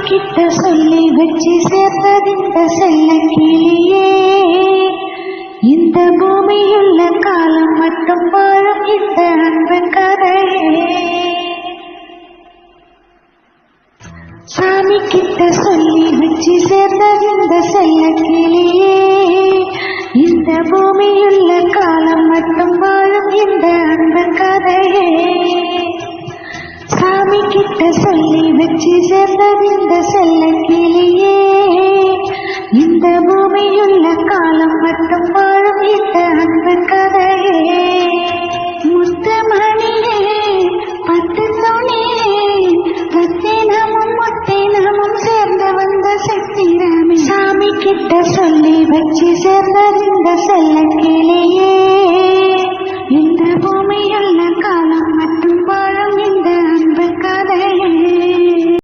கிட்ட சொல்லி வச்சு சேர்ந்ததிந்த செல்ல கிளியே, இந்த பூமியுள்ள காலம் மட்டும் வாழும் இந்த அன்பு கதையே. சாமி கிட்ட சொல்லி வச்சு சேர்ந்ததிந்த செல்ல கிளியே, இந்த பூமியுள்ள காலம் மட்டும் வாழும் இந்த அன்பு கதையே. சாமி கிட்ட சொல்லி வச்சு சேர்ந்ததிந்த செல்ல கிளியே, இந்த பூமியுள்ள காலம் மட்டும் வாழும் இந்த அன்பு கதையே. முத்தமணியே பத்து துணியே, ரத்தினமும் முத்தினமும் சேர்ந்து வந்த சித்திரமே. சாமி கிட்ட சொல்லி வச்சு சேர்ந்ததிந்த செல்ல கிளி